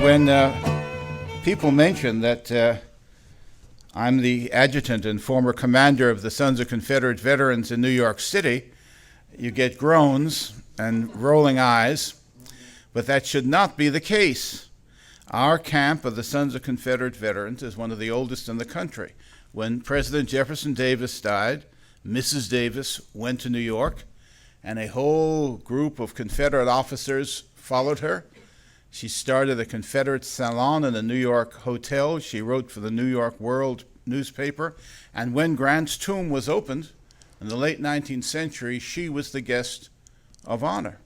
When people mention that I'm the adjutant and former commander of the Sons of Confederate Veterans in New York City, you get groans and rolling eyes, but that should not be the case. Our camp of the Sons of Confederate Veterans is one of the oldest in the country. When President Jefferson Davis died, Mrs. Davis went to New York, and a whole group of Confederate officers followed her. She started a Confederate salon in a New York hotel. She wrote for the New York World newspaper. And when Grant's tomb was opened in the late 19th century, she was the guest of honor.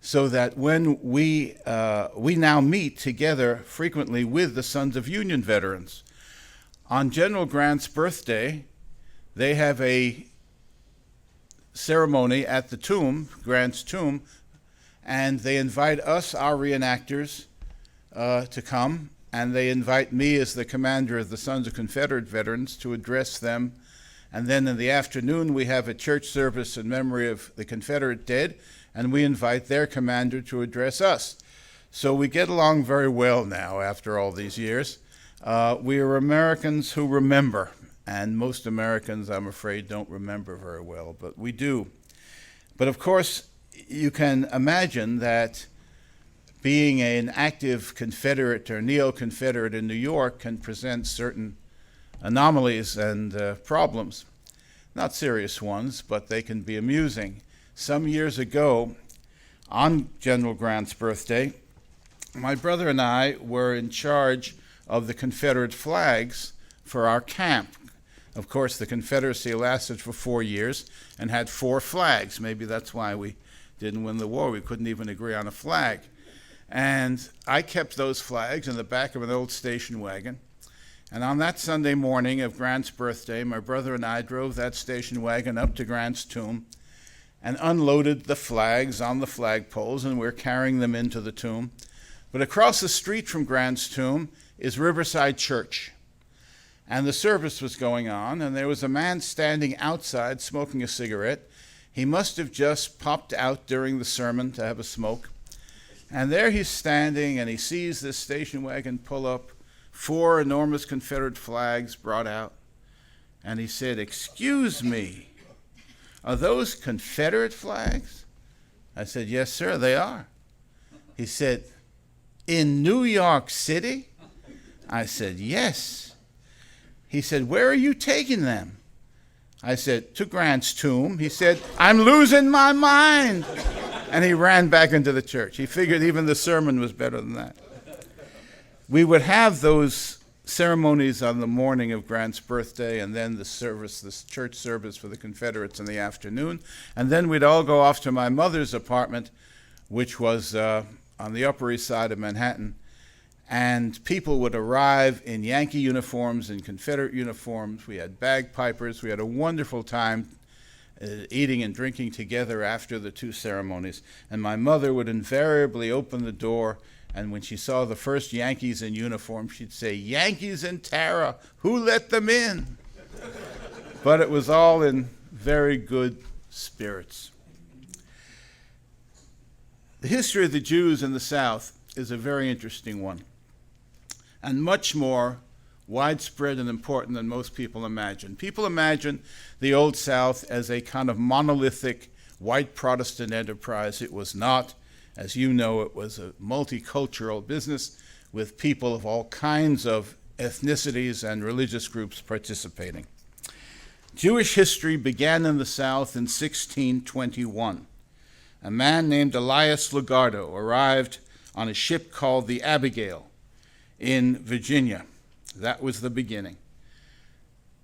So that when we now meet together frequently with the Sons of Union veterans, on General Grant's birthday, they have a ceremony at the tomb, Grant's tomb, and they invite us, our reenactors, to come, and they invite me as the commander of the Sons of Confederate Veterans to address them. And then in the afternoon, we have a church service in memory of the Confederate dead, and we invite their commander to address us. So we get along very well now after all these years. We are Americans who remember, and most Americans, I'm afraid, don't remember very well, but we do. But of course, you can imagine that being an active Confederate or neo-Confederate in New York can present certain anomalies and problems. Not serious ones, but they can be amusing. Some years ago, on General Grant's birthday, my brother and I were in charge of the Confederate flags for our camp. Of course, the Confederacy lasted for 4 years and had 4 flags. Maybe that's why we didn't win the war. We couldn't even agree on a flag. And I kept those flags in the back of an old station wagon. And on that Sunday morning of Grant's birthday, my brother and I drove that station wagon up to Grant's tomb and unloaded the flags on the flagpoles, and we're carrying them into the tomb. But across the street from Grant's tomb is Riverside Church. And the service was going on, and there was a man standing outside smoking a cigarette. He must have just popped out during the sermon to have a smoke. And there he's standing, and he sees this station wagon pull up, 4 enormous Confederate flags brought out. And he said, "Excuse me, are those Confederate flags?" I said, "Yes, sir, they are." He said, "In New York City?" I said, "Yes." He said, "Where are you taking them?" I said, "To Grant's tomb." He said, "I'm losing my mind." And he ran back into the church. He figured even the sermon was better than that. We would have those ceremonies on the morning of Grant's birthday, and then the church service for the Confederates in the afternoon. And then we'd all go off to my mother's apartment, which was on the Upper East Side of Manhattan. And people would arrive in Yankee uniforms and Confederate uniforms. We had bagpipers. We had a wonderful time eating and drinking together after the 2 ceremonies. And my mother would invariably open the door, and when she saw the first Yankees in uniform, she'd say, "Yankees in Tara, who let them in?" But it was all in very good spirits. The history of the Jews in the South is a very interesting one, and much more widespread and important than most people imagine. People imagine the Old South as a kind of monolithic white Protestant enterprise. It was not. As you know, it was a multicultural business with people of all kinds of ethnicities and religious groups participating. Jewish history began in the South in 1621. A man named Elias Lugardo arrived on a ship called the Abigail in Virginia. That was the beginning.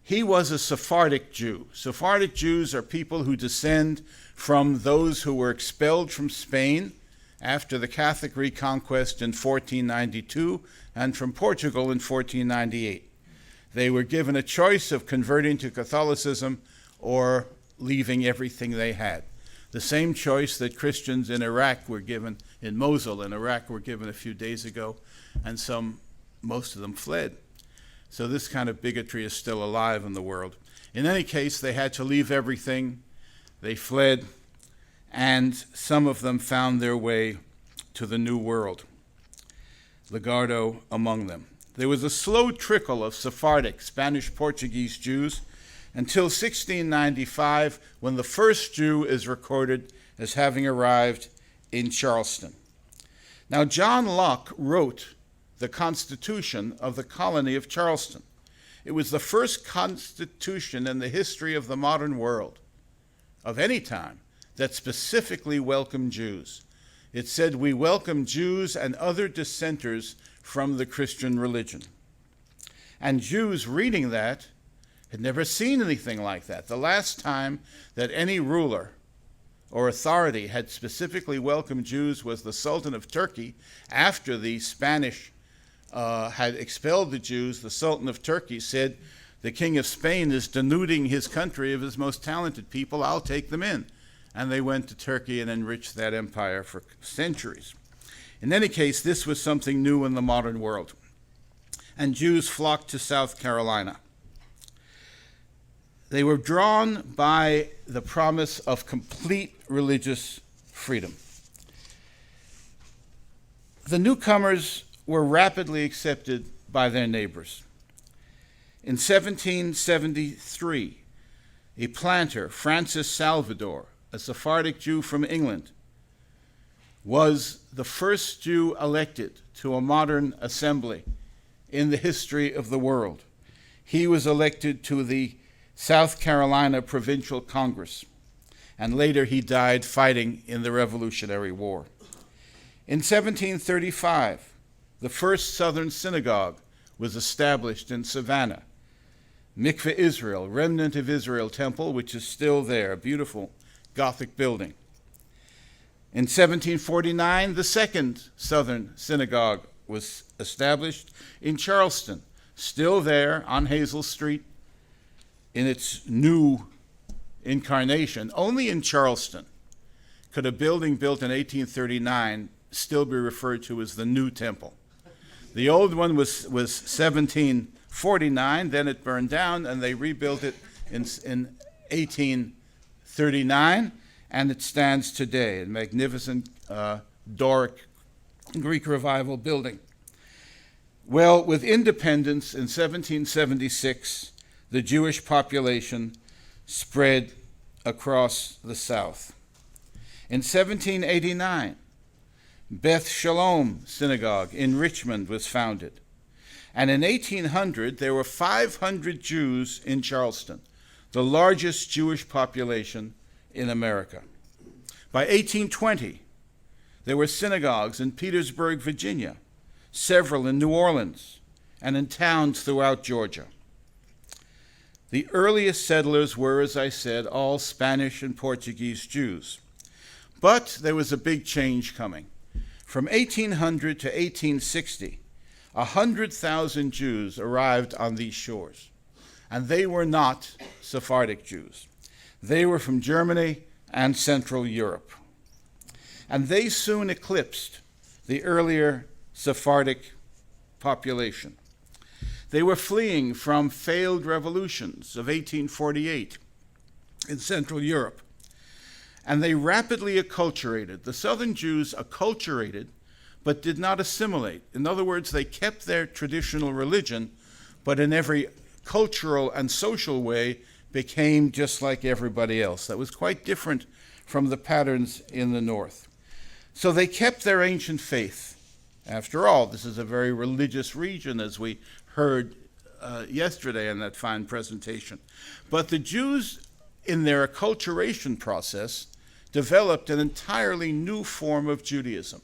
He was a Sephardic Jew. Sephardic Jews are people who descend from those who were expelled from Spain after the Catholic reconquest in 1492 and from Portugal in 1498. They were given a choice of converting to Catholicism or leaving everything they had. The same choice that Christians in Iraq were given, in Mosul in Iraq, were given a few days ago, and most of them fled. So this kind of bigotry is still alive in the world. In any case, they had to leave everything. They fled, and some of them found their way to the New World. Legardo among them. There was a slow trickle of Sephardic, Spanish-Portuguese Jews until 1695, when the first Jew is recorded as having arrived in Charleston. Now, John Locke wrote the Constitution of the colony of Charleston. It was the first constitution in the history of the modern world, of any time, that specifically welcomed Jews. It said, "We welcome Jews and other dissenters from the Christian religion." And Jews reading that had never seen anything like that. The last time that any ruler or authority had specifically welcomed Jews was the Sultan of Turkey. After the Spanish had expelled the Jews, the Sultan of Turkey said, "The King of Spain is denuding his country of his most talented people. I'll take them in." And they went to Turkey and enriched that empire for centuries. In any case, this was something new in the modern world. And Jews flocked to South Carolina. They were drawn by the promise of complete religious freedom. The newcomers were rapidly accepted by their neighbors. In 1773, a planter, Francis Salvador, a Sephardic Jew from England, was the first Jew elected to a modern assembly in the history of the world. He was elected to the South Carolina Provincial Congress, and later he died fighting in the Revolutionary War. In 1735, the first Southern synagogue was established in Savannah. Mikveh Israel, remnant of Israel temple, which is still there, a beautiful Gothic building. In 1749, the second Southern synagogue was established in Charleston, still there on Hazel Street in its new incarnation. Only in Charleston could a building built in 1839 still be referred to as the New Temple. The old one was 1749, then it burned down, and they rebuilt it in 1839, and it stands today, a magnificent Doric Greek Revival building. Well, with independence in 1776, the Jewish population spread across the South. In 1789, Beth Shalom Synagogue in Richmond was founded. And in 1800, there were 500 Jews in Charleston, the largest Jewish population in America. By 1820, there were synagogues in Petersburg, Virginia, several in New Orleans, and in towns throughout Georgia. The earliest settlers were, as I said, all Spanish and Portuguese Jews. But there was a big change coming. From 1800 to 1860, 100,000 Jews arrived on these shores, and they were not Sephardic Jews. They were from Germany and Central Europe. And they soon eclipsed the earlier Sephardic population. They were fleeing from failed revolutions of 1848 in Central Europe, and they rapidly acculturated. The Southern Jews acculturated but did not assimilate. In other words, they kept their traditional religion, but in every cultural and social way became just like everybody else. That was quite different from the patterns in the North. So they kept their ancient faith. After all, this is a very religious region, as we heard yesterday in that fine presentation. But the Jews, in their acculturation process, developed an entirely new form of Judaism.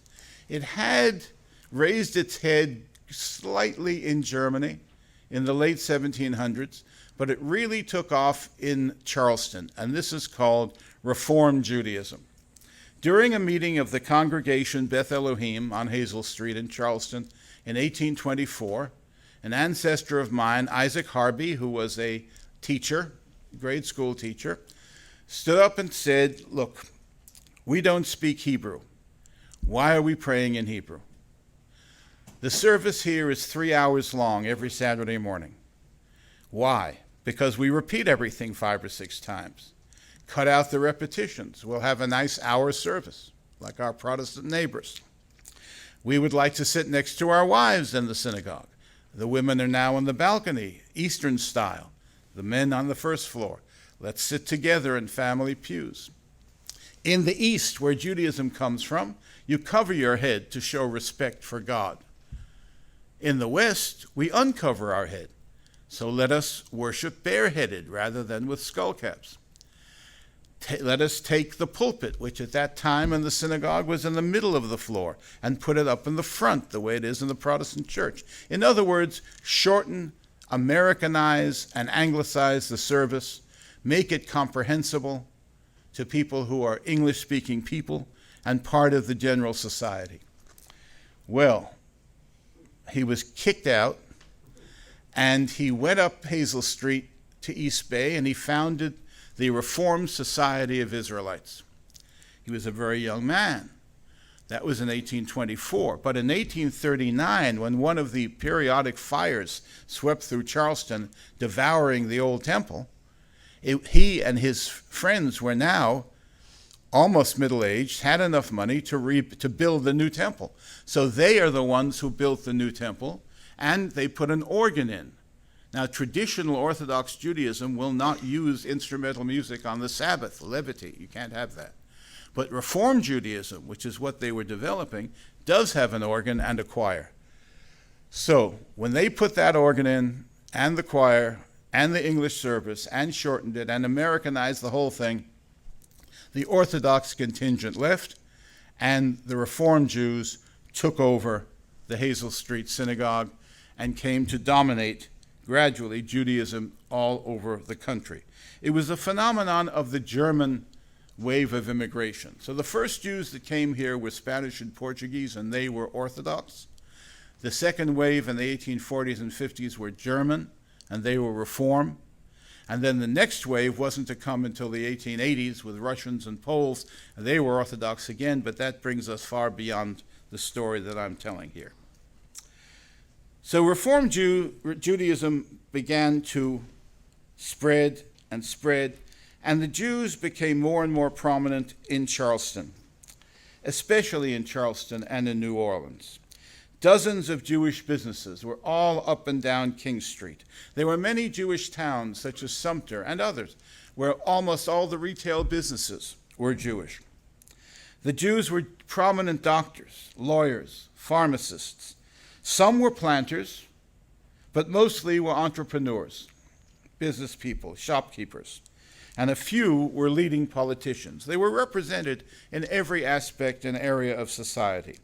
It had raised its head slightly in Germany in the late 1700s, but it really took off in Charleston, and this is called Reform Judaism. During a meeting of the congregation Beth Elohim on Hazel Street in Charleston in 1824, an ancestor of mine, Isaac Harvey, who was a teacher, grade school teacher, stood up and said, "Look, we don't speak Hebrew. Why are we praying in Hebrew? The service here is 3 hours long every Saturday morning. Why? Because we repeat everything 5 or 6 times. Cut out the repetitions. We'll have a nice hour service, like our Protestant neighbors. We would like to sit next to our wives in the synagogue. The women are now on the balcony, Eastern style. The men on the first floor. Let's sit together in family pews. In the East, where Judaism comes from, you cover your head to show respect for God. In the West, we uncover our head. So let us worship bareheaded rather than with skull caps. Let us take the pulpit, which at that time in the synagogue was in the middle of the floor, and put it up in the front, the way it is in the Protestant church. In other words, shorten, Americanize, and Anglicize the service, make it comprehensible to people who are English-speaking people and part of the general society. Well, he was kicked out, and he went up Hazel Street to East Bay, and he founded the Reformed Society of Israelites. He was a very young man. That was in 1824. But in 1839, when one of the periodic fires swept through Charleston, devouring the old temple, he and his friends were now almost middle-aged, had enough money to build the new temple. So they are the ones who built the new temple, and they put an organ in. Now, traditional Orthodox Judaism will not use instrumental music on the Sabbath, levity. You can't have that. But Reform Judaism, which is what they were developing, does have an organ and a choir. So when they put that organ in, and the choir, and the English service, and shortened it, and Americanized the whole thing, the Orthodox contingent left, and the Reform Jews took over the Hazel Street Synagogue and came to dominate gradually Judaism all over the country. It was a phenomenon of the German wave of immigration. So the first Jews that came here were Spanish and Portuguese, and they were Orthodox. The second wave in the 1840s and 50s were German, and they were Reform. And then the next wave wasn't to come until the 1880s with Russians and Poles, and they were Orthodox again, but that brings us far beyond the story that I'm telling here. So Reform Judaism began to spread and spread, and the Jews became more and more prominent in Charleston, especially in Charleston and in New Orleans. Dozens of Jewish businesses were all up and down King Street. There were many Jewish towns, such as Sumter and others, where almost all the retail businesses were Jewish. The Jews were prominent doctors, lawyers, pharmacists. Some were planters, but mostly were entrepreneurs, business people, shopkeepers, and a few were leading politicians. They were represented in every aspect and area of society.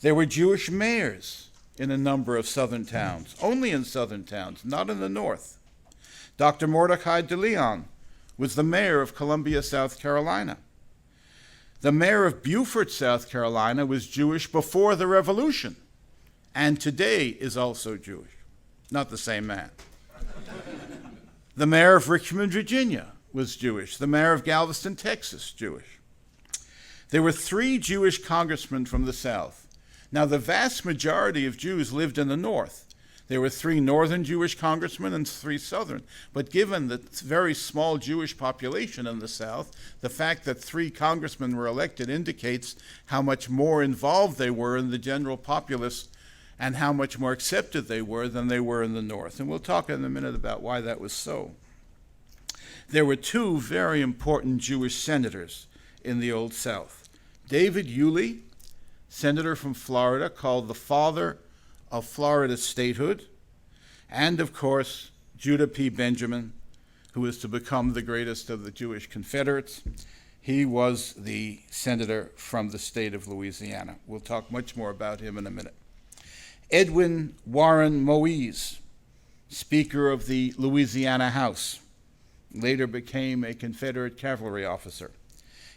There were Jewish mayors in a number of southern towns, only in southern towns, not in the north. Dr. Mordecai DeLeon was the mayor of Columbia, South Carolina. The mayor of Beaufort, South Carolina was Jewish before the Revolution, and today is also Jewish. Not the same man. The mayor of Richmond, Virginia was Jewish. The mayor of Galveston, Texas, Jewish. There were 3 Jewish congressmen from the South. Now, the vast majority of Jews lived in the North. There were 3 northern Jewish congressmen and 3 southern. But given the very small Jewish population in the South, the fact that 3 congressmen were elected indicates how much more involved they were in the general populace and how much more accepted they were than they were in the North. And we'll talk in a minute about why that was so. There were 2 very important Jewish senators in the Old South. David Yulee, senator from Florida, called the father of Florida statehood, and of course, Judah P. Benjamin, who was to become the greatest of the Jewish Confederates. He was the senator from the state of Louisiana. We'll talk much more about him in a minute. Edwin Warren Moise, Speaker of the Louisiana House, later became a Confederate cavalry officer.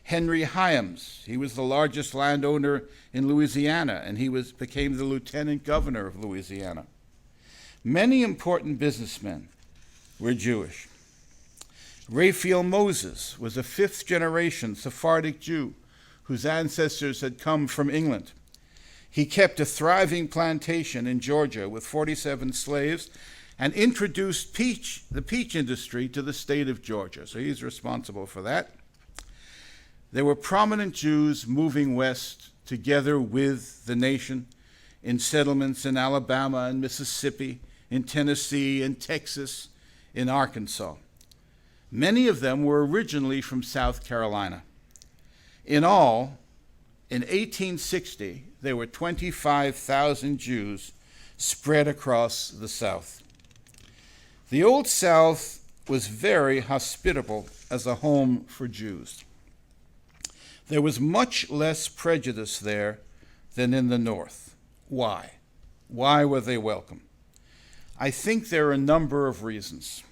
Henry Hyams, he was the largest landowner in Louisiana, and he became the lieutenant governor of Louisiana. Many important businessmen were Jewish. Raphael Moses was a 5th-generation Sephardic Jew whose ancestors had come from England. He kept a thriving plantation in Georgia with 47 slaves and introduced the peach industry to the state of Georgia. So he's responsible for that. There were prominent Jews moving west together with the nation in settlements in Alabama and Mississippi, in Tennessee, in Texas, in Arkansas. Many of them were originally from South Carolina. In all, in 1860, there were 25,000 Jews spread across the South. The Old South was very hospitable as a home for Jews. There was much less prejudice there than in the North. Why? Why were they welcome? I think there are a number of reasons.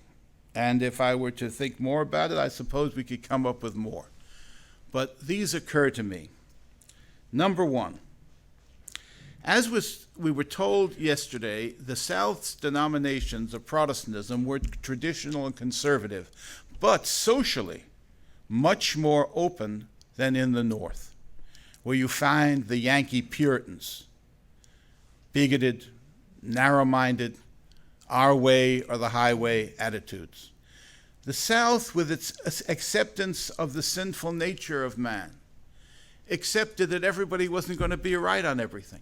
And if I were to think more about it, I suppose we could come up with more. But these occur to me. Number one, as we were told yesterday, the South's denominations of Protestantism were traditional and conservative, but socially much more open than in the North, where you find the Yankee Puritans, bigoted, narrow-minded, our way or the highway attitudes. The South, with its acceptance of the sinful nature of man, accepted that everybody wasn't going to be right on everything,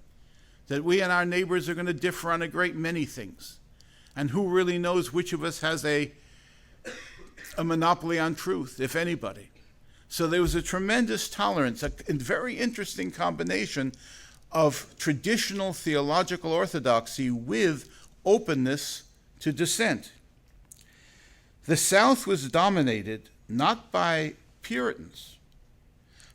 that we and our neighbors are going to differ on a great many things, and who really knows which of us has a monopoly on truth, if anybody. So there was a tremendous tolerance, a very interesting combination of traditional theological orthodoxy with openness to dissent. The South was dominated not by Puritans,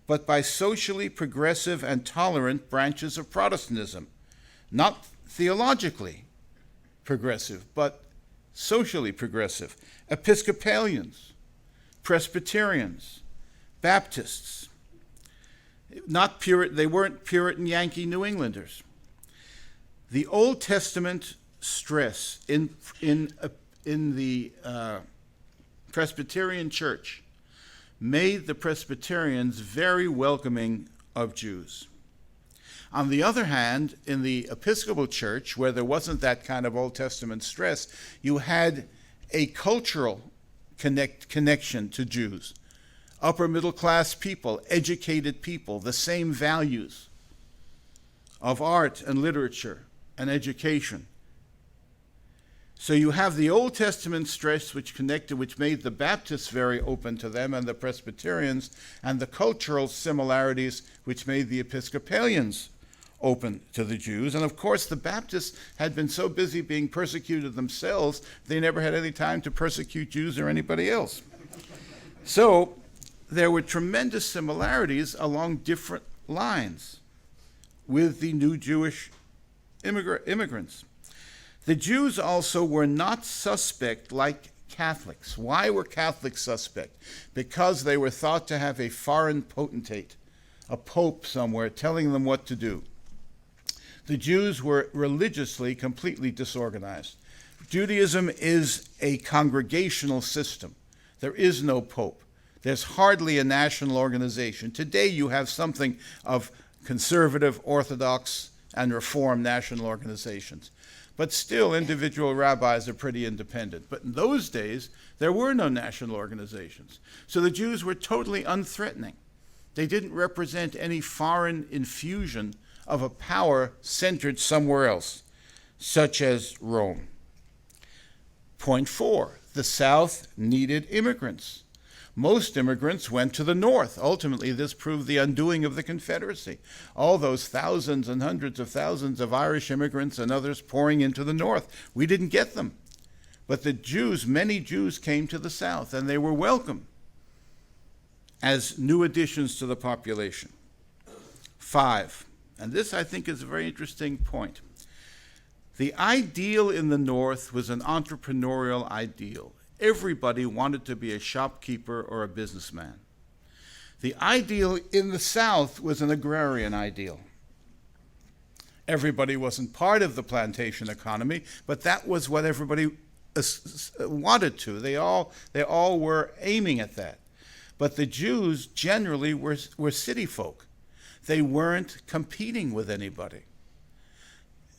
but by socially progressive and tolerant branches of Protestantism, not theologically progressive, but socially progressive. Episcopalians, Presbyterians, Baptists. They weren't Puritan Yankee New Englanders. The Old Testament stress in the Presbyterian Church made the Presbyterians very welcoming of Jews. On the other hand, in the Episcopal Church, where there wasn't that kind of Old Testament stress, you had a cultural connection to Jews. Upper middle class people, educated people, the same values of art and literature and education. So you have the Old Testament stress which made the Baptists very open to them and the Presbyterians, and the cultural similarities which made the Episcopalians open to the Jews. And of course, the Baptists had been so busy being persecuted themselves, they never had any time to persecute Jews or anybody else. So there were tremendous similarities along different lines with the new Jewish immigrants. The Jews also were not suspect like Catholics. Why were Catholics suspect? Because they were thought to have a foreign potentate, a pope somewhere telling them what to do. The Jews were religiously completely disorganized. Judaism is a congregational system. There is no pope. There's hardly a national organization. Today you have something of conservative, Orthodox, and Reform national organizations. But still, individual rabbis are pretty independent. But in those days, there were no national organizations. So the Jews were totally unthreatening. They didn't represent any foreign infusion of a power centered somewhere else, such as Rome. Point 4, the South needed immigrants. Most immigrants went to the North. Ultimately, this proved the undoing of the Confederacy. All those thousands and hundreds of thousands of Irish immigrants and others pouring into the North. We didn't get them. But the Jews, many Jews came to the South, and they were welcome as new additions to the population. 5, and this I think is a very interesting point. The ideal in the North was an entrepreneurial ideal. Everybody wanted to be a shopkeeper or a businessman. The ideal in the South was an agrarian ideal. Everybody wasn't part of the plantation economy, but that was what everybody wanted to. They all were aiming at that. But the Jews generally were city folk. They weren't competing with anybody.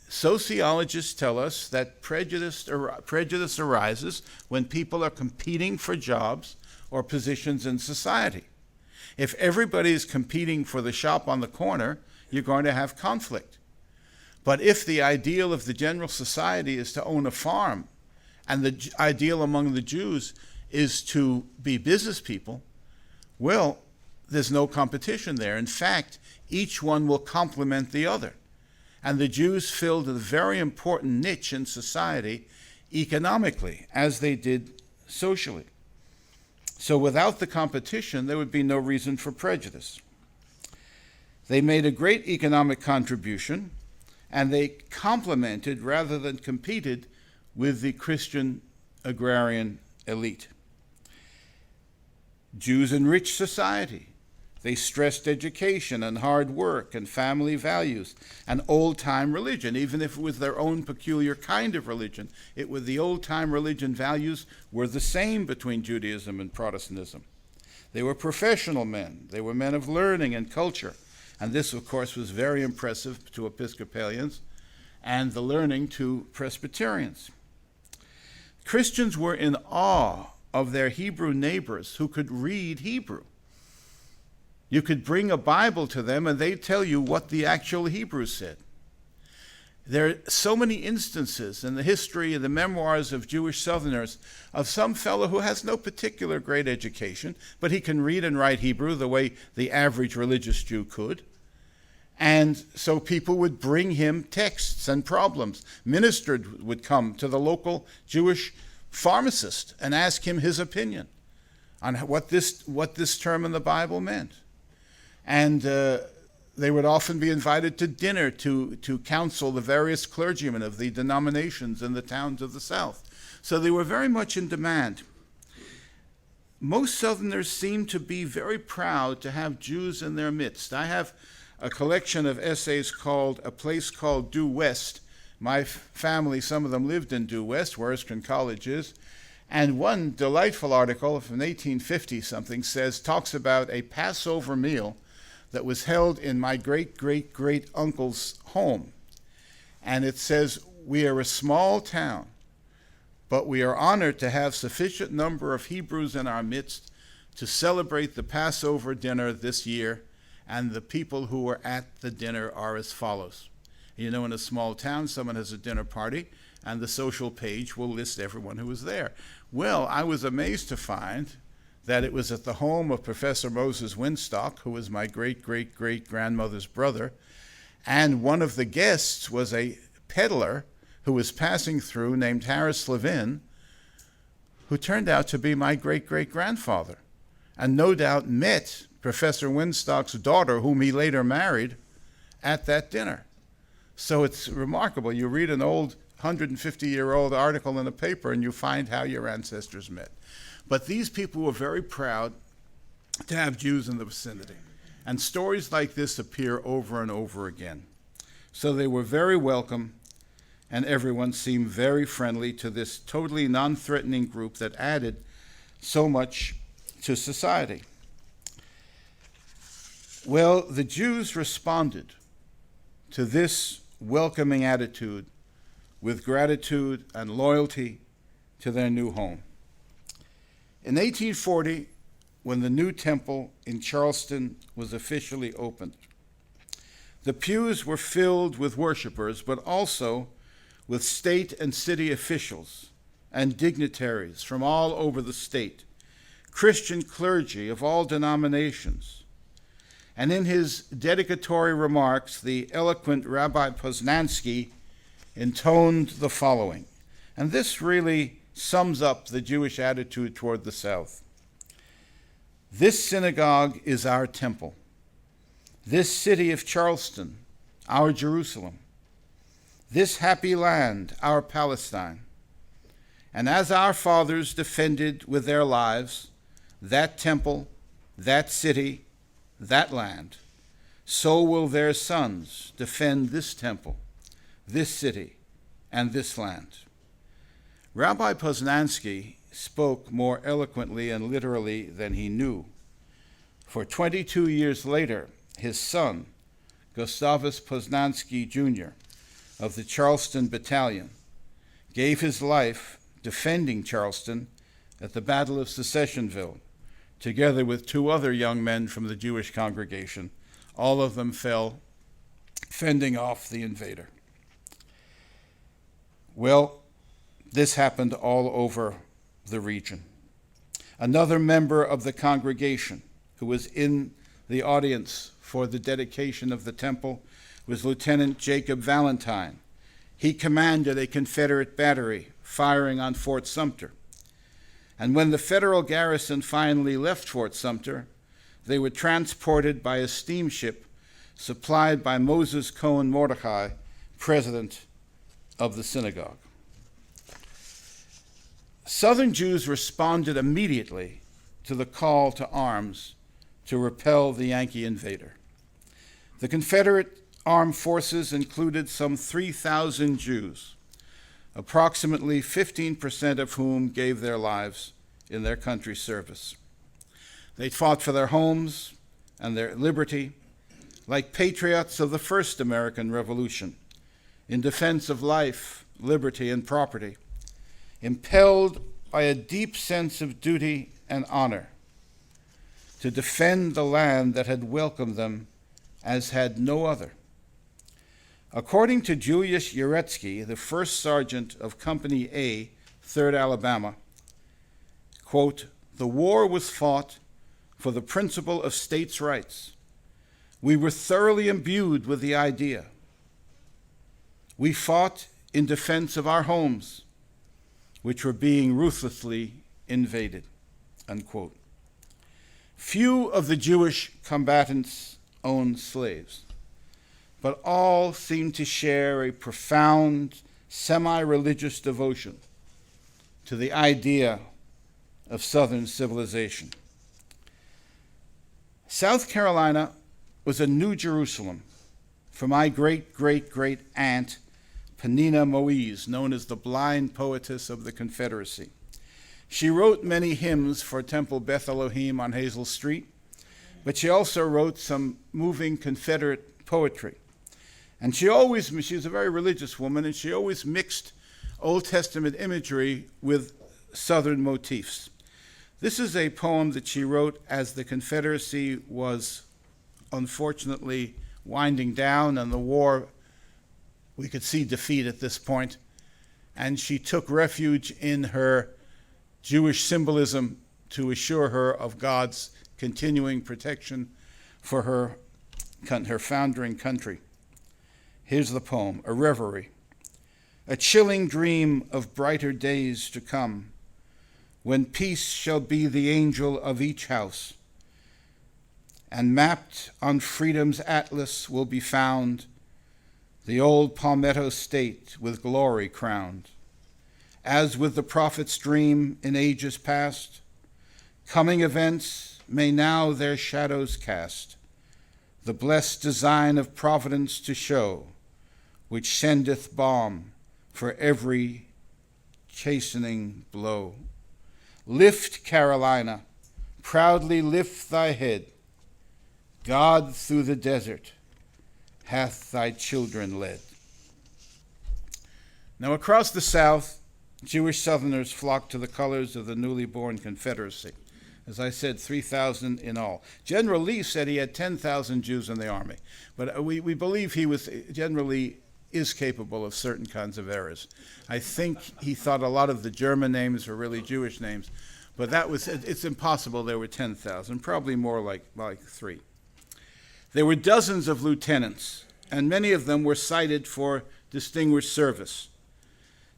Sociologists tell us that prejudice arises when people are competing for jobs or positions in society. If everybody is competing for the shop on the corner, you're going to have conflict. But if the ideal of the general society is to own a farm, and the ideal among the Jews is to be business people, well, there's no competition there. In fact, each one will complement the other. And the Jews filled a very important niche in society economically, as they did socially. So without the competition, there would be no reason for prejudice. They made a great economic contribution, and they complemented rather than competed with the Christian agrarian elite. Jews enriched society. They stressed education and hard work and family values and old-time religion. Even if it was their own peculiar kind of religion, the old-time religion values were the same between Judaism and Protestantism. They were professional men. They were men of learning and culture. And this, of course, was very impressive to Episcopalians and the learning to Presbyterians. Christians were in awe of their Hebrew neighbors who could read Hebrew. You could bring a Bible to them and they'd tell you what the actual Hebrew said. There are so many instances in the history and the memoirs of Jewish Southerners of some fellow who has no particular great education, but he can read and write Hebrew the way the average religious Jew could. And so people would bring him texts and problems. Ministers would come to the local Jewish pharmacist and ask him his opinion on what this term in the Bible meant. And they would often be invited to dinner to counsel the various clergymen of the denominations in the towns of the South. So they were very much in demand. Most Southerners seem to be very proud to have Jews in their midst. I have a collection of essays called A Place Called Due West. My family, some of them lived in Due West, where Erskine College is. And one delightful article from 1850-something talks about a Passover meal that was held in my great-great-great-uncle's home. And it says, "We are a small town, but we are honored to have sufficient number of Hebrews in our midst to celebrate the Passover dinner this year, and the people who were at the dinner are as follows." You know, in a small town, someone has a dinner party, and the social page will list everyone who was there. Well, I was amazed to find that it was at the home of Professor Moses Winstock, who was my great-great-great-grandmother's brother, and one of the guests was a peddler who was passing through named Harris Levin, who turned out to be my great-great-grandfather, and no doubt met Professor Winstock's daughter, whom he later married, at that dinner. So it's remarkable. You read an old 150-year-old article in a paper and you find how your ancestors met. But these people were very proud to have Jews in the vicinity. And stories like this appear over and over again. So they were very welcome, and everyone seemed very friendly to this totally non-threatening group that added so much to society. Well, the Jews responded to this welcoming attitude with gratitude and loyalty to their new home. In 1840, when the new temple in Charleston was officially opened, the pews were filled with worshipers, but also with state and city officials and dignitaries from all over the state, Christian clergy of all denominations. And in his dedicatory remarks, the eloquent Rabbi Poznansky intoned the following, and this really sums up the Jewish attitude toward the South. "This synagogue is our temple. This city of Charleston, our Jerusalem. This happy land, our Palestine. And as our fathers defended with their lives that temple, that city, that land, so will their sons defend this temple, this city, and this land." Rabbi Poznansky spoke more eloquently and literally than he knew. For 22 years later, his son, Gustavus Poznansky Jr. of the Charleston Battalion, gave his life defending Charleston at the Battle of Secessionville, together with two other young men from the Jewish congregation. All of them fell fending off the invader. Well, this happened all over the region. Another member of the congregation who was in the audience for the dedication of the temple was Lieutenant Jacob Valentine. He commanded a Confederate battery firing on Fort Sumter. And when the federal garrison finally left Fort Sumter, they were transported by a steamship supplied by Moses Cohen Mordecai, president of the synagogue. Southern Jews responded immediately to the call to arms to repel the Yankee invader. The Confederate armed forces included some 3,000 Jews, approximately 15% of whom gave their lives in their country's service. They fought for their homes and their liberty, like patriots of the first American Revolution, in defense of life, liberty, and property, impelled by a deep sense of duty and honor to defend the land that had welcomed them as had no other. According to Julius Uretsky, the first sergeant of Company A, 3rd Alabama, quote, "The war was fought for the principle of states' rights. We were thoroughly imbued with the idea. We fought in defense of our homes, which were being ruthlessly invaded," unquote. Few of the Jewish combatants owned slaves, but all seemed to share a profound, semi-religious devotion to the idea of Southern civilization. South Carolina was a New Jerusalem for my great-great-great aunt, Penina Moise, known as the blind poetess of the Confederacy. She wrote many hymns for Temple Beth Elohim on Hazel Street, but she also wrote some moving Confederate poetry. And she was a very religious woman, and she always mixed Old Testament imagery with Southern motifs. This is a poem that she wrote as the Confederacy was unfortunately winding down and the war, we could see defeat at this point, and she took refuge in her Jewish symbolism to assure her of God's continuing protection for her foundering country. Here's the poem, A Reverie. A chilling dream of brighter days to come, when peace shall be the angel of each house, and mapped on freedom's atlas will be found the old Palmetto state with glory crowned. As with the prophet's dream in ages past, coming events may now their shadows cast, the blessed design of providence to show, which sendeth balm for every chastening blow. Lift, Carolina, proudly lift thy head. God through the desert hath thy children led. Now across the South, Jewish Southerners flocked to the colors of the newly born Confederacy. As I said, 3,000 in all. General Lee said he had 10,000 Jews in the army, but we believe he generally is capable of certain kinds of errors. I think he thought a lot of the German names were really Jewish names, but it's impossible there were 10,000, probably more like 3. There were dozens of lieutenants, and many of them were cited for distinguished service.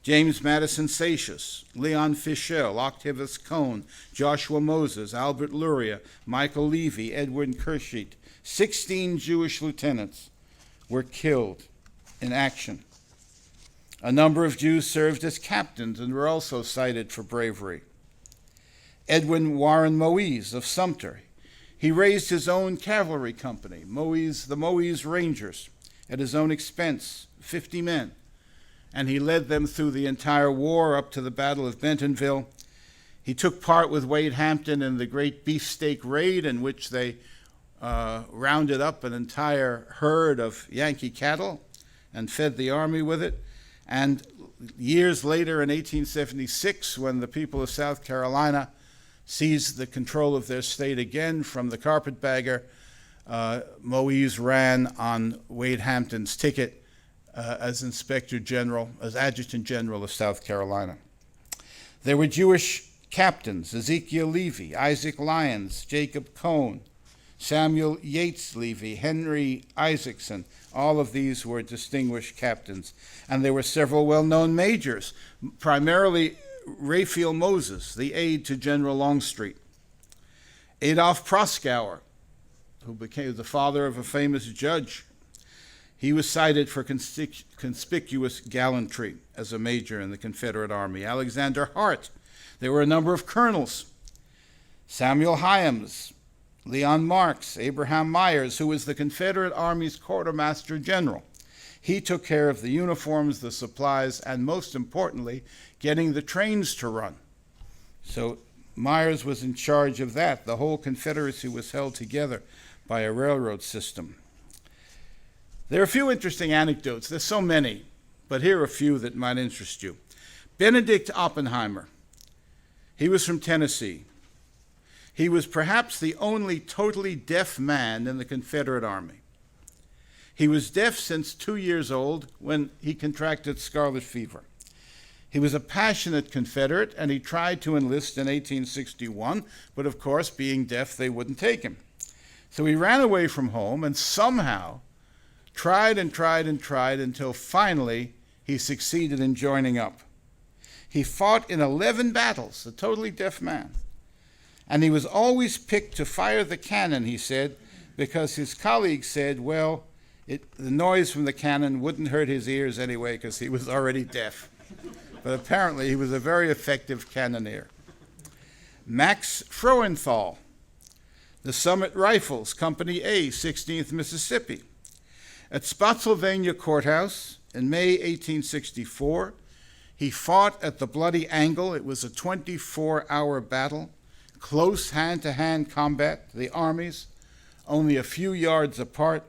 James Madison Satius, Leon Fischel, Octavius Cone, Joshua Moses, Albert Luria, Michael Levy, Edward Kersheet, 16 Jewish lieutenants were killed in action. A number of Jews served as captains and were also cited for bravery. Edwin Warren Moise of Sumter, he raised his own cavalry company, the Moise Rangers, at his own expense, 50 men, and he led them through the entire war up to the Battle of Bentonville. He took part with Wade Hampton in the Great Beefsteak Raid, in which they rounded up an entire herd of Yankee cattle and fed the army with it. And years later, in 1876, when the people of South Carolina seized the control of their state again from the carpetbagger, Moise ran on Wade Hampton's ticket as Inspector General, as Adjutant General of South Carolina. There were Jewish captains: Ezekiel Levy, Isaac Lyons, Jacob Cohn, Samuel Yates Levy, Henry Isaacson. All of these were distinguished captains. And there were several well-known majors, primarily Raphael Moses, the aide to General Longstreet. Adolph Proskauer, who became the father of a famous judge. He was cited for conspicuous gallantry as a major in the Confederate Army. Alexander Hart. There were a number of colonels. Samuel Hyams, Leon Marks, Abraham Myers, who was the Confederate Army's quartermaster general. He took care of the uniforms, the supplies, and most importantly, getting the trains to run. So Myers was in charge of that. The whole Confederacy was held together by a railroad system. There are a few interesting anecdotes. There's so many, but here are a few that might interest you. Benedict Oppenheimer. He was from Tennessee. He was perhaps the only totally deaf man in the Confederate Army. He was deaf since 2 years old when he contracted scarlet fever. He was a passionate Confederate, and he tried to enlist in 1861, but of course, being deaf, they wouldn't take him. So he ran away from home and somehow tried until finally he succeeded in joining up. He fought in 11 battles, a totally deaf man. And he was always picked to fire the cannon, he said, because his colleagues said, well, the noise from the cannon wouldn't hurt his ears anyway because he was already deaf. But apparently he was a very effective cannoneer. Max Froenthal, the Summit Rifles, Company A, 16th Mississippi. At Spotsylvania Courthouse in May 1864, he fought at the Bloody Angle. It was a 24-hour battle, close hand-to-hand combat, the armies only a few yards apart.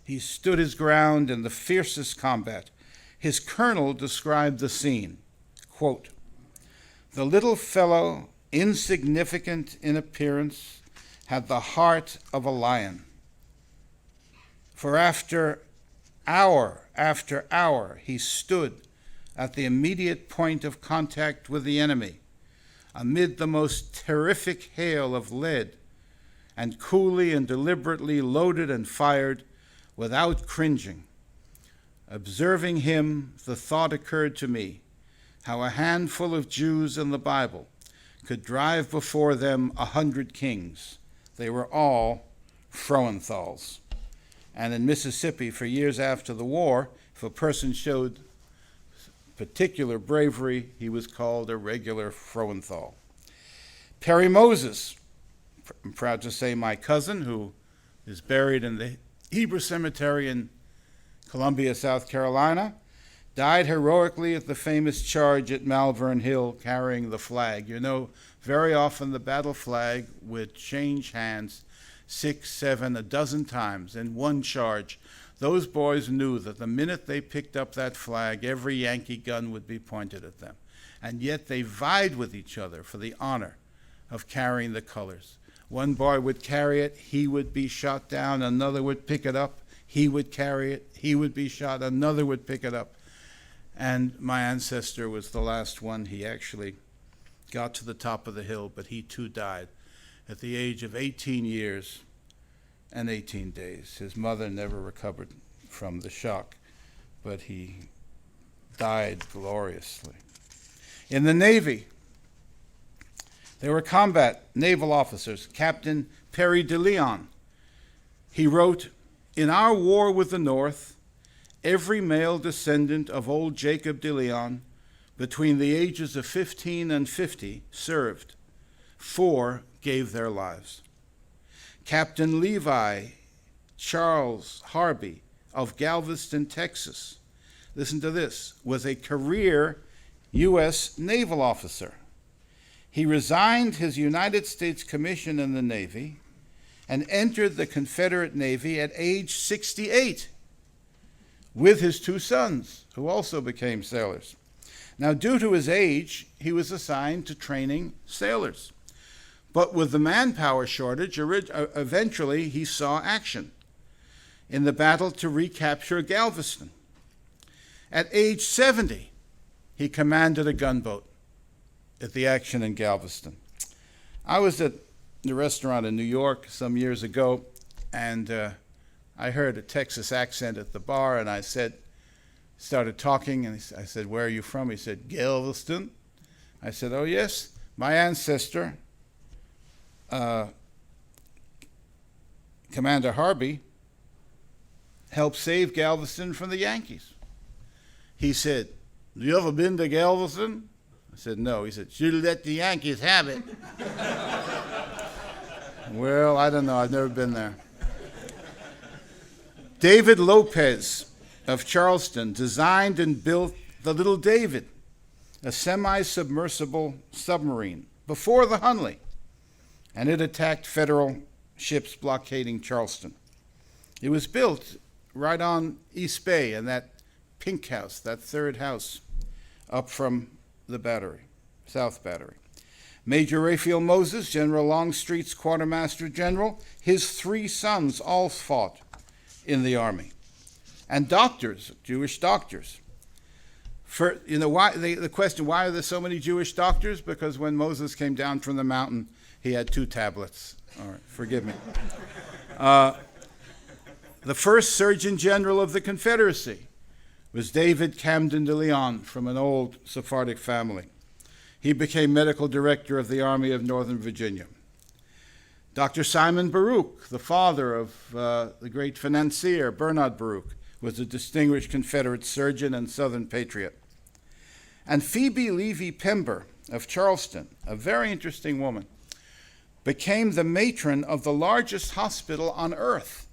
He stood his ground in the fiercest combat. His colonel described the scene, quote, "The little fellow, insignificant in appearance, had the heart of a lion. For after hour, he stood at the immediate point of contact with the enemy, amid the most terrific hail of lead, and coolly and deliberately loaded and fired without cringing. Observing him, the thought occurred to me how a handful of Jews in the Bible could drive before them 100 kings. They were all Froenthals." And in Mississippi, for years after the war, if a person showed particular bravery, he was called a regular Froenthal. Perry Moses, I'm proud to say my cousin, who is buried in the Hebrew Cemetery in Columbia, South Carolina, died heroically at the famous charge at Malvern Hill carrying the flag. You know, very often the battle flag would change hands 6, 7, a dozen times in one charge. Those boys knew that the minute they picked up that flag, every Yankee gun would be pointed at them. And yet they vied with each other for the honor of carrying the colors. One boy would carry it, he would be shot down, another would pick it up, he would carry it, he would be shot, another would pick it up. And my ancestor was the last one. He actually got to the top of the hill, but he too died at the age of 18 years and 18 days. His mother never recovered from the shock, but he died gloriously. In the Navy, there were combat naval officers. Captain Perry de Leon. He wrote, "In our war with the North, every male descendant of old Jacob de Leon between the ages of 15 and 50 served. 4 gave their lives." Captain Levi Charles Harvey of Galveston, Texas, listen to this, was a career U.S. naval officer. He resigned his United States commission in the Navy and entered the Confederate Navy at age 68 with his 2 sons, who also became sailors. Now, due to his age, he was assigned to training sailors. But with the manpower shortage, eventually he saw action in the battle to recapture Galveston. At age 70, he commanded a gunboat at the action in Galveston. I was at the restaurant in New York some years ago, and I heard a Texas accent at the bar, and I started talking, and I said, "Where are you from?" He said, "Galveston." I said, "Oh, yes, my ancestor, Commander Harvey, helped save Galveston from the Yankees." He said, "You ever been to Galveston?" I said, "No." He said, "Should let the Yankees have it." Well, I don't know. I've never been there. David Lopez of Charleston designed and built the Little David, a semi-submersible submarine, before the Hunley, and it attacked Federal ships blockading Charleston. It was built right on East Bay in that pink house, that third house up from the battery, South Battery. Major Raphael Moses, General Longstreet's quartermaster general, his 3 sons all fought in the army. And doctors, Jewish doctors. The question, why are there so many Jewish doctors? Because when Moses came down from the mountain, he had 2 tablets. All right, forgive me. The first Surgeon General of the Confederacy was David Camden de Leon from an old Sephardic family. He became medical director of the Army of Northern Virginia. Dr. Simon Baruch, the father of the great financier Bernard Baruch, was a distinguished Confederate surgeon and Southern patriot. And Phoebe Levy Pember of Charleston, a very interesting woman, became the matron of the largest hospital on earth,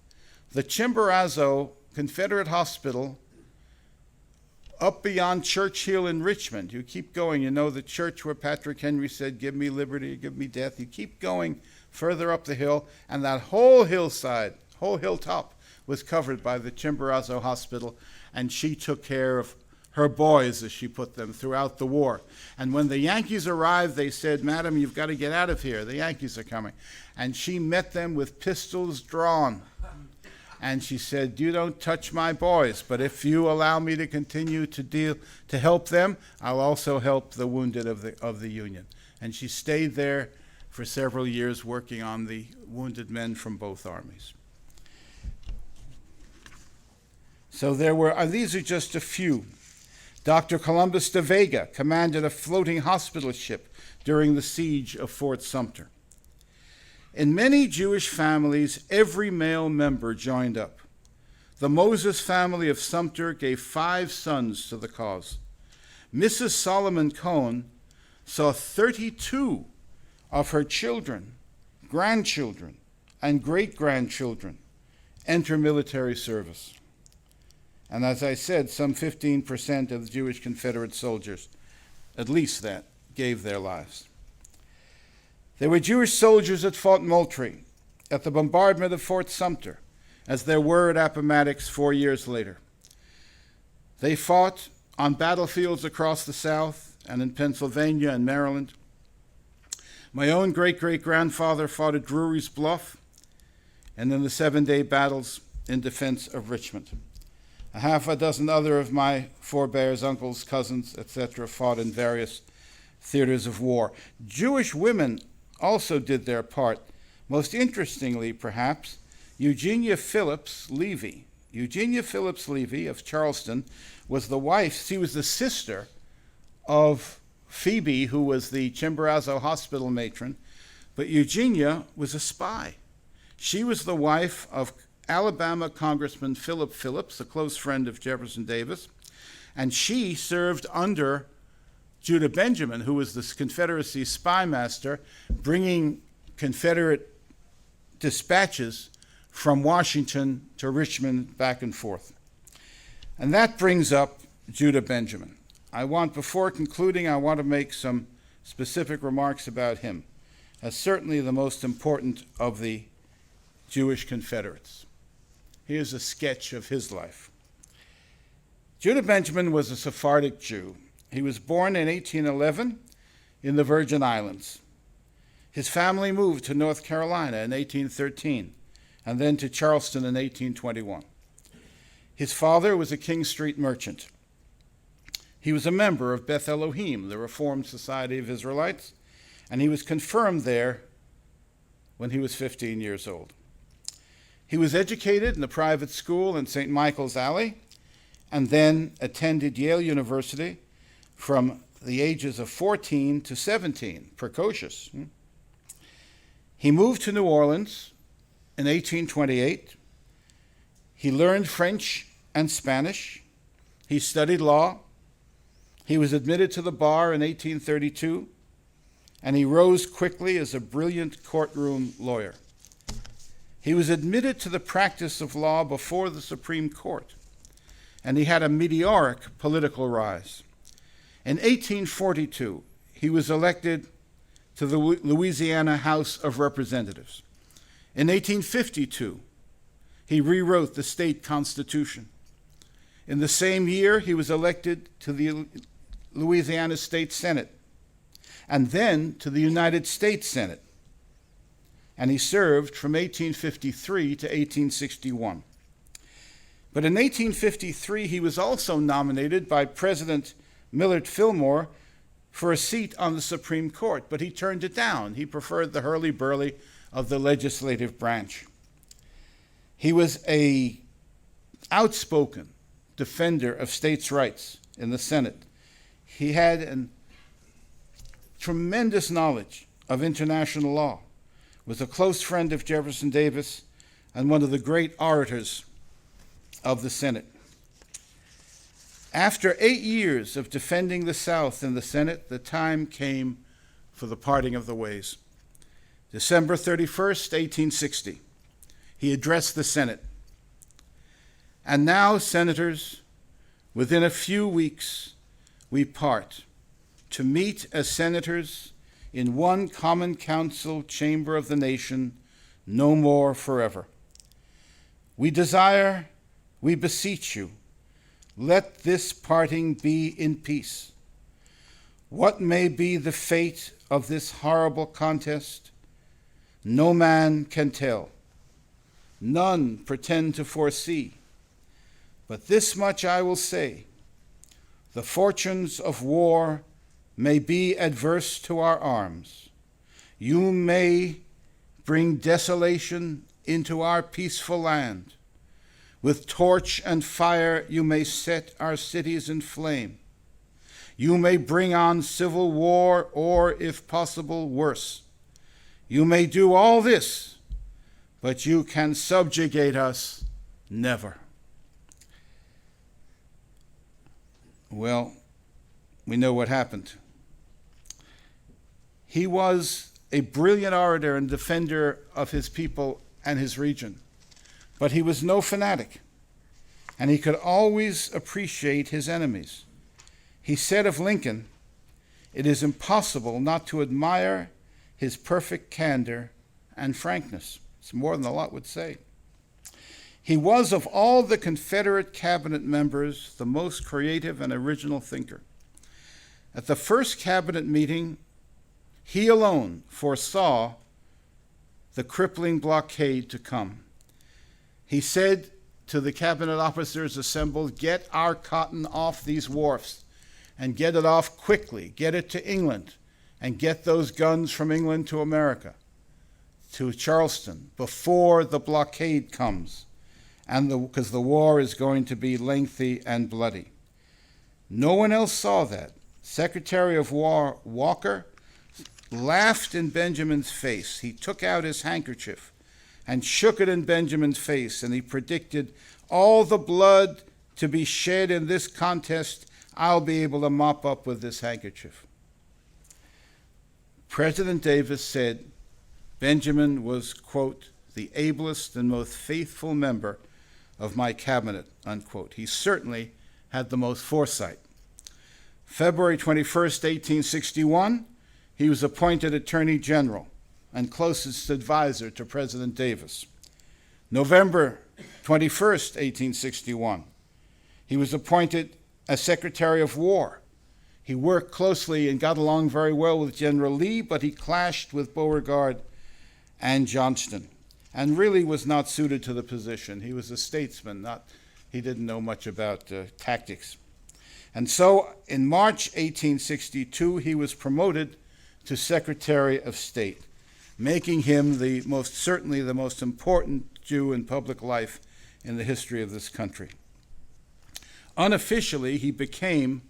the Chimborazo Confederate Hospital up beyond Churchill in Richmond. You keep going, you know the church where Patrick Henry said, "Give me liberty, give me death." You keep going further up the hill, and that whole hillside, whole hilltop, was covered by the Chimborazo Hospital, and she took care of her boys, as she put them, throughout the war. And when the Yankees arrived, they said, "Madam, you've got to get out of here. The Yankees are coming." And she met them with pistols drawn. And she said, "You don't touch my boys, but if you allow me to continue to help them, I'll also help the wounded of the Union." And she stayed there for several years working on the wounded men from both armies. So there were, these are just a few. Dr. Columbus de Vega commanded a floating hospital ship during the siege of Fort Sumter. In many Jewish families, every male member joined up. The Moses family of Sumter gave 5 sons to the cause. Mrs. Solomon Cohen saw 32 of her children, grandchildren, and great-grandchildren enter military service. And as I said, some 15% of the Jewish Confederate soldiers, at least that, gave their lives. There were Jewish soldiers that fought Moultrie at the bombardment of Fort Sumter, as there were at Appomattox 4 years later. They fought on battlefields across the South and in Pennsylvania and Maryland. My own great-great-grandfather fought at Drury's Bluff and in the 7-day battles in defense of Richmond. A half a dozen other of my forebears, uncles, cousins, etc., fought in various theaters of war. Jewish women also did their part. Most interestingly, perhaps, Eugenia Phillips Levy. Eugenia Phillips Levy of Charleston was the wife, she was the sister of Phoebe, who was the Chimborazo Hospital matron, but Eugenia was a spy. She was the wife of Alabama Congressman Philip Phillips, a close friend of Jefferson Davis, and she served under Judah Benjamin, who was the Confederacy spy master, bringing Confederate dispatches from Washington to Richmond back and forth. And that brings up Judah Benjamin. Before concluding, I want to make some specific remarks about him, as certainly the most important of the Jewish Confederates. Here's a sketch of his life. Judah Benjamin was a Sephardic Jew. He was born in 1811 in the Virgin Islands. His family moved to North Carolina in 1813 and then to Charleston in 1821. His father was a King Street merchant. He was a member of Beth Elohim, the Reformed Society of Israelites, and he was confirmed there when he was 15 years old. He was educated in a private school in St. Michael's Alley and then attended Yale University from the ages of 14 to 17, precocious. He moved to New Orleans in 1828. He learned French and Spanish. He studied law. He was admitted to the bar in 1832, and he rose quickly as a brilliant courtroom lawyer. He was admitted to the practice of law before the Supreme Court, and he had a meteoric political rise. In 1842, he was elected to the Louisiana House of Representatives. In 1852, he rewrote the state constitution. In the same year, he was elected to the Louisiana State Senate and then to the United States Senate. And he served from 1853 to 1861. But in 1853, he was also nominated by President Millard Fillmore for a seat on the Supreme Court, but he turned it down. He preferred the hurly-burly of the legislative branch. He was an outspoken defender of states' rights in the Senate. He had a tremendous knowledge of international law, was a close friend of Jefferson Davis, and one of the great orators of the Senate. After 8 years of defending the South in the Senate, the time came for the parting of the ways. December 31st, 1860, he addressed the Senate. And now, senators, within a few weeks, we part to meet as senators in one common council chamber of the nation, no more forever. We desire, we beseech you, let this parting be in peace. What may be the fate of this horrible contest, no man can tell. None pretend to foresee. But this much I will say, the fortunes of war may be adverse to our arms. You may bring desolation into our peaceful land. With torch and fire you may set our cities in flame. You may bring on civil war, or, if possible, worse. You may do all this, but you can subjugate us never. Well, we know what happened. He was a brilliant orator and defender of his people and his region. But he was no fanatic, and he could always appreciate his enemies. He said of Lincoln, "It is impossible not to admire his perfect candor and frankness." It's more than a lot would say. He was, of all the Confederate cabinet members, the most creative and original thinker. At the first cabinet meeting, he alone foresaw the crippling blockade to come. He said to the cabinet officers assembled, "Get our cotton off these wharfs, and get it off quickly. Get it to England, and get those guns from England to America, to Charleston, before the blockade comes, and because the war is going to be lengthy and bloody." No one else saw that. Secretary of War Walker laughed in Benjamin's face. He took out his handkerchief and shook it in Benjamin's face, and he predicted, "All the blood to be shed in this contest, I'll be able to mop up with this handkerchief." President Davis said Benjamin was, quote, "the ablest and most faithful member of my cabinet," unquote. He certainly had the most foresight. February 21st, 1861, he was appointed Attorney General and closest advisor to President Davis. November 21st, 1861, he was appointed as Secretary of War. He worked closely and got along very well with General Lee, but he clashed with Beauregard and Johnston, and really was not suited to the position. He was a statesman, he didn't know much about tactics. And so in March 1862, he was promoted to Secretary of State, making him certainly the most important Jew in public life in the history of this country. Unofficially, he became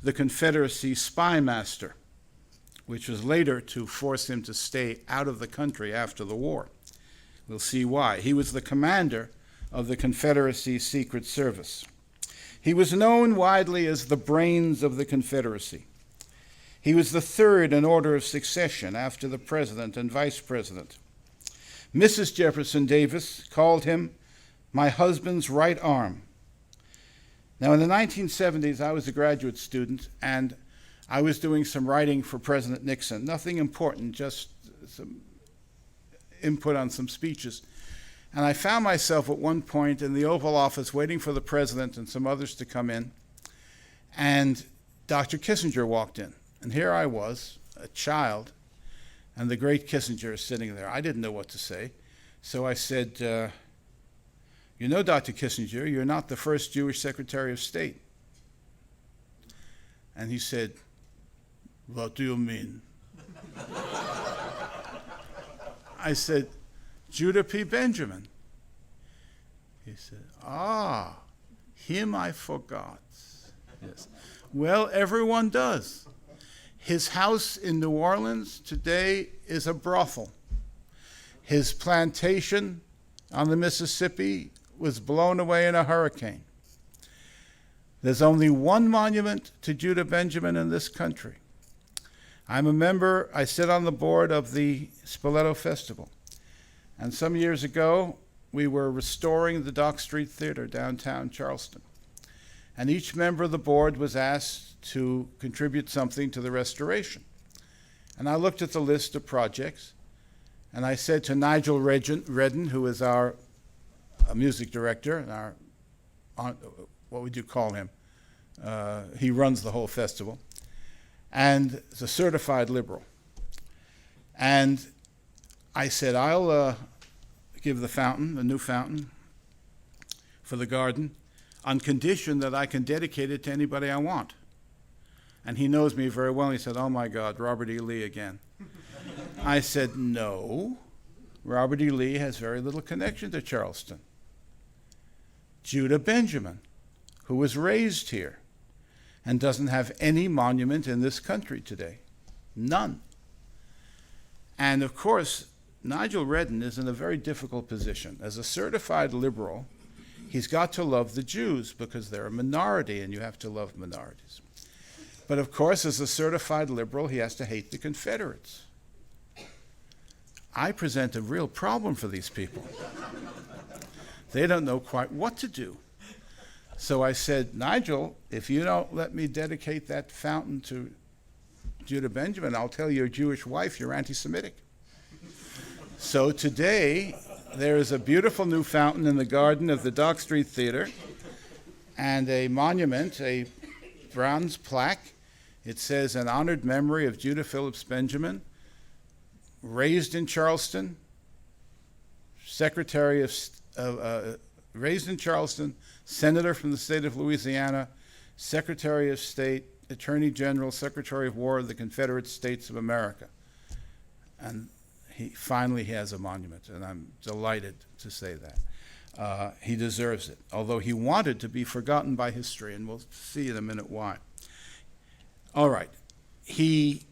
the Confederacy spy master, which was later to force him to stay out of the country after the war. We'll see why. He was the commander of the Confederacy Secret Service. He was known widely as the brains of the Confederacy. He was the third in order of succession after the president and vice president. Mrs. Jefferson Davis called him my husband's right arm. Now, in the 1970s, I was a graduate student, and I was doing some writing for President Nixon. Nothing important, just some input on some speeches. And I found myself at one point in the Oval Office waiting for the president and some others to come in, and Dr. Kissinger walked in. And here I was, a child, and the great Kissinger is sitting there. I didn't know what to say, so I said, you know, Dr. Kissinger, you're not the first Jewish Secretary of State. And he said, what do you mean? I said, Judah P. Benjamin. He said, him I forgot. Yes. Well, everyone does. His house in New Orleans today is a brothel. His plantation on the Mississippi was blown away in a hurricane. There's only one monument to Judah Benjamin in this country. I'm a member, I sit on the board of the Spoleto Festival. And some years ago, we were restoring the Dock Street Theater downtown Charleston. And each member of the board was asked to contribute something to the restoration. And I looked at the list of projects, and I said to Nigel Redden, who is our music director, and what would you call him? He runs the whole festival, and is a certified liberal. And I said, I'll give the fountain, the new fountain, for the garden, on condition that I can dedicate it to anybody I want. And he knows me very well. He said, oh my God, Robert E. Lee again. I said, no, Robert E. Lee has very little connection to Charleston. Judah Benjamin, who was raised here and doesn't have any monument in this country today. None. And of course, Nigel Redden is in a very difficult position. As a certified liberal, he's got to love the Jews because they're a minority and you have to love minorities. But of course, as a certified liberal, he has to hate the Confederates. I present a real problem for these people. They don't know quite what to do. So I said, Nigel, if you don't let me dedicate that fountain to Judah Benjamin, I'll tell your Jewish wife you're anti-Semitic. So today, there is a beautiful new fountain in the garden of the Dock Street Theater and a monument, a bronze plaque. It says, in honored memory of Judah Phillips Benjamin, raised in Charleston, raised in Charleston, Senator from the state of Louisiana, Secretary of State, Attorney General, Secretary of War of the Confederate States of America. And he finally has a monument, and I'm delighted to say that. He deserves it, although he wanted to be forgotten by history, and we'll see in a minute why. All right. He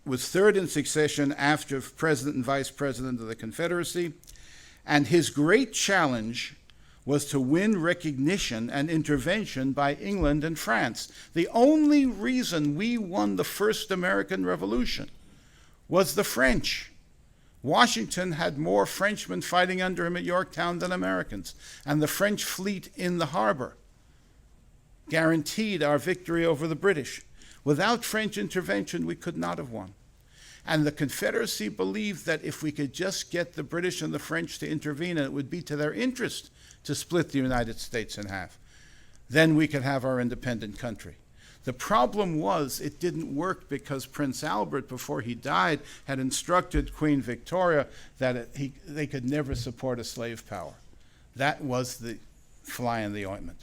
was third in succession after President and Vice President of the Confederacy, and his great challenge was to win recognition and intervention by England and France. The only reason we won the first American Revolution was the French. Washington had more Frenchmen fighting under him at Yorktown than Americans, and the French fleet in the harbor guaranteed our victory over the British. Without French intervention, we could not have won. And the Confederacy believed that if we could just get the British and the French to intervene, and it would be to their interest to split the United States in half, then we could have our independent country. The problem was it didn't work because Prince Albert, before he died, had instructed Queen Victoria that they could never support a slave power. That was the fly in the ointment.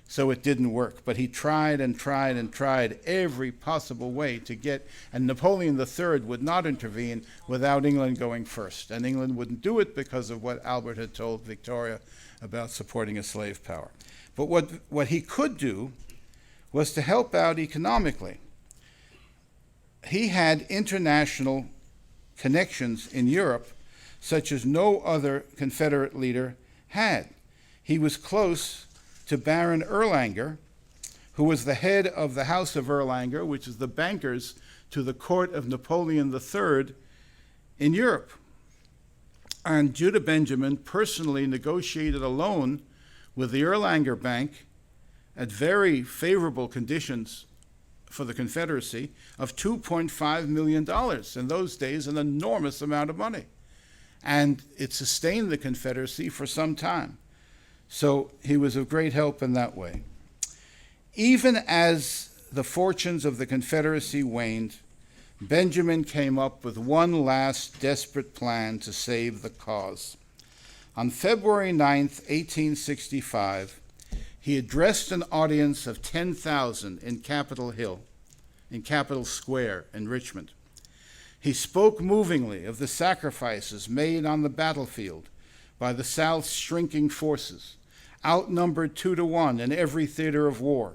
So it didn't work. But he tried and tried and tried every possible way to get, and Napoleon III would not intervene without England going first. And England wouldn't do it because of what Albert had told Victoria about supporting a slave power. But what he could do was to help out economically. He had international connections in Europe such as no other Confederate leader had. He was close to Baron Erlanger, who was the head of the House of Erlanger, which is the bankers to the court of Napoleon III in Europe. And Judah Benjamin personally negotiated a loan with the Erlanger Bank at very favorable conditions for the Confederacy of $2.5 million. In those days, an enormous amount of money. And it sustained the Confederacy for some time. So he was of great help in that way. Even as the fortunes of the Confederacy waned, Benjamin came up with one last desperate plan to save the cause. On February 9th, 1865, he addressed an audience of 10,000 in Capitol Hill, in Capitol Square in Richmond. He spoke movingly of the sacrifices made on the battlefield by the South's shrinking forces, outnumbered 2-1 in every theater of war.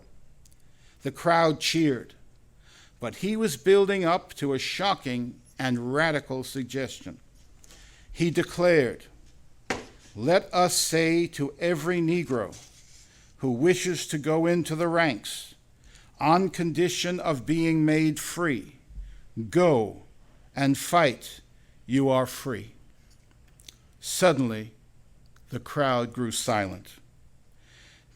The crowd cheered, but he was building up to a shocking and radical suggestion. He declared, "Let us say to every Negro who wishes to go into the ranks on condition of being made free, go and fight, you are free." Suddenly, the crowd grew silent.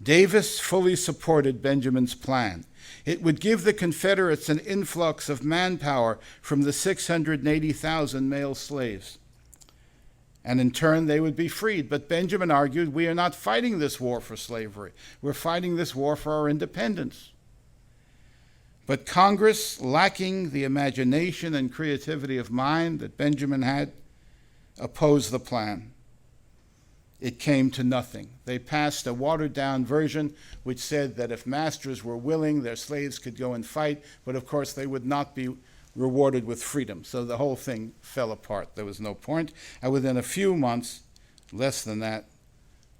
Davis fully supported Benjamin's plan. It would give the Confederates an influx of manpower from the 680,000 male slaves. And in turn, they would be freed. But Benjamin argued, we are not fighting this war for slavery. We're fighting this war for our independence. But Congress, lacking the imagination and creativity of mind that Benjamin had, opposed the plan. It came to nothing. They passed a watered-down version which said that if masters were willing, their slaves could go and fight, but of course they would not be rewarded with freedom. So the whole thing fell apart. There was no point. And within a few months, less than that,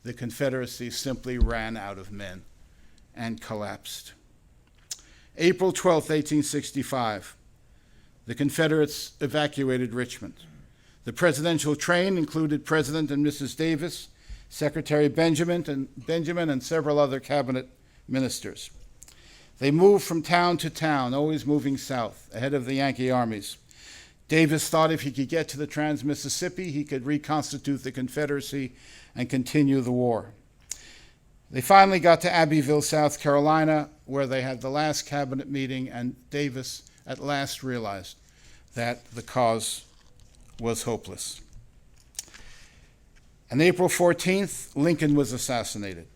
the Confederacy simply ran out of men and collapsed. April 12, 1865, the Confederates evacuated Richmond. The presidential train included President and Mrs. Davis, Secretary Benjamin, and several other cabinet ministers. They moved from town to town, always moving south, ahead of the Yankee armies. Davis thought if he could get to the Trans-Mississippi, he could reconstitute the Confederacy and continue the war. They finally got to Abbeville, South Carolina, where they had the last cabinet meeting, and Davis at last realized that the cause was hopeless. On April 14th, Lincoln was assassinated.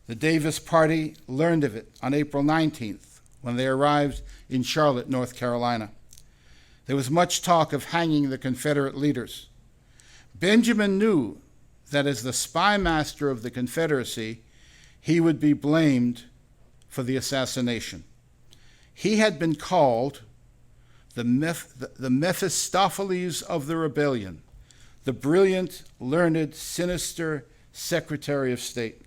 The Davis party learned of it on April 19th, when they arrived in Charlotte, North Carolina. There was much talk of hanging the Confederate leaders. Benjamin knew that as the spy master of the Confederacy, he would be blamed for the assassination. He had been called the Mephistopheles of the rebellion, the brilliant, learned, sinister Secretary of State.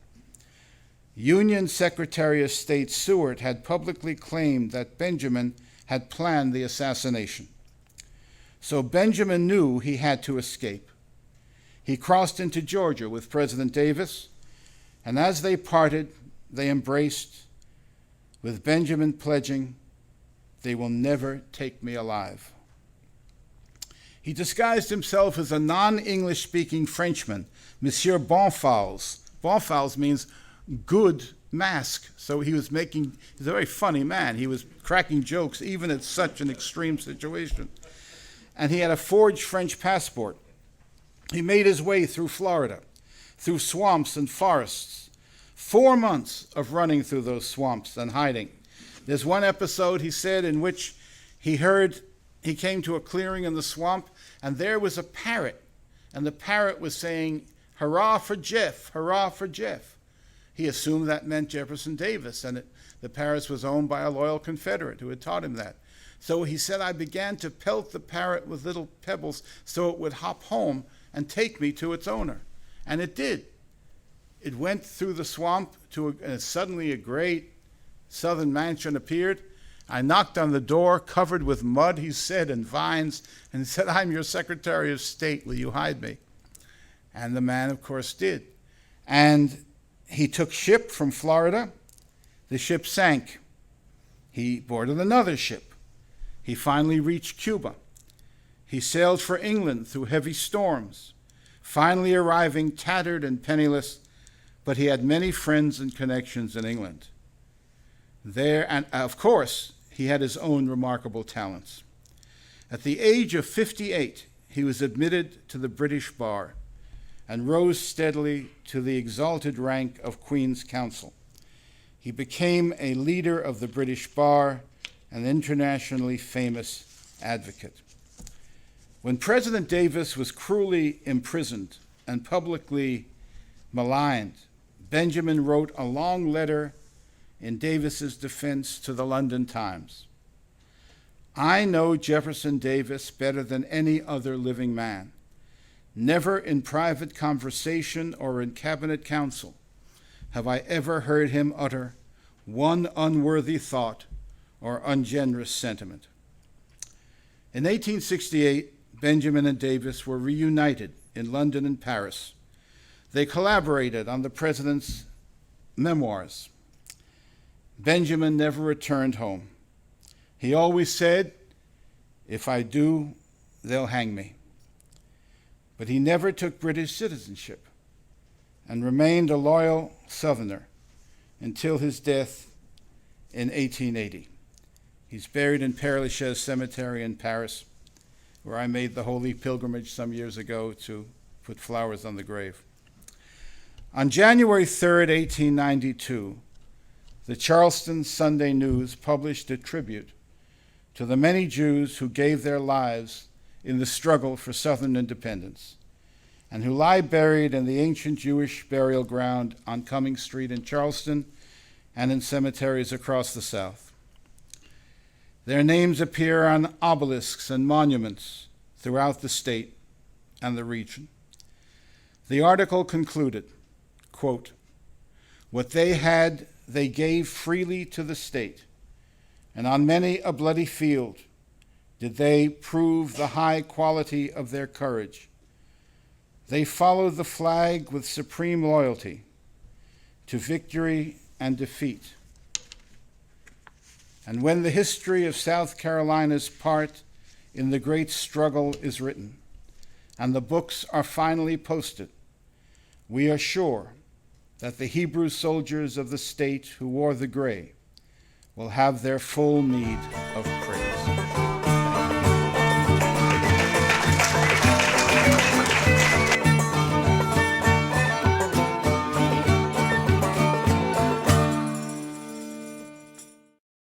Union Secretary of State Seward had publicly claimed that Benjamin had planned the assassination. So Benjamin knew he had to escape. He crossed into Georgia with President Davis, and as they parted, they embraced, with Benjamin pledging, "They will never take me alive." He disguised himself as a non-English speaking Frenchman, Monsieur Bonfals. Bonfals means good mask. So he's a very funny man. He was cracking jokes even at such an extreme situation. And he had a forged French passport. He made his way through Florida, through swamps and forests. 4 months of running through those swamps and hiding. There's one episode, he said, in which he came to a clearing in the swamp, and there was a parrot, and the parrot was saying, "Hurrah for Jeff, hurrah for Jeff." He assumed that meant Jefferson Davis, and the parrot was owned by a loyal Confederate who had taught him that. So he said, "I began to pelt the parrot with little pebbles so it would hop home and take me to its owner." And it did. It went through the swamp and suddenly a great southern mansion appeared. I knocked on the door, covered with mud, he said, and vines, and said, "I'm your Secretary of State. Will you hide me?" And the man, of course, did. And he took ship from Florida. The ship sank. He boarded another ship. He finally reached Cuba. He sailed for England through heavy storms, finally arriving tattered and penniless, but he had many friends and connections in England. There, and of course, he had his own remarkable talents. At the age of 58, he was admitted to the British bar and rose steadily to the exalted rank of Queen's Counsel. He became a leader of the British bar, an internationally famous advocate. When President Davis was cruelly imprisoned and publicly maligned, Benjamin wrote a long letter in Davis's defense to the London Times. "I know Jefferson Davis better than any other living man. Never in private conversation or in cabinet council have I ever heard him utter one unworthy thought or ungenerous sentiment." In 1868, Benjamin and Davis were reunited in London and Paris. They collaborated on the president's memoirs. Benjamin never returned home. He always said, "If I do, they'll hang me." But he never took British citizenship and remained a loyal Southerner until his death in 1880. He's buried in Père Lachaise Cemetery in Paris, where I made the holy pilgrimage some years ago to put flowers on the grave. On January 3rd, 1892, the Charleston Sunday News published a tribute to the many Jews who gave their lives in the struggle for Southern independence and who lie buried in the ancient Jewish burial ground on Cumming Street in Charleston and in cemeteries across the South. Their names appear on obelisks and monuments throughout the state and the region. The article concluded, quote, "What they had, they gave freely to the state, and on many a bloody field did they prove the high quality of their courage. They followed the flag with supreme loyalty to victory and defeat. And when the history of South Carolina's part in the great struggle is written, and the books are finally posted, we are sure that the Hebrew soldiers of the state who wore the gray will have their full meed of praise."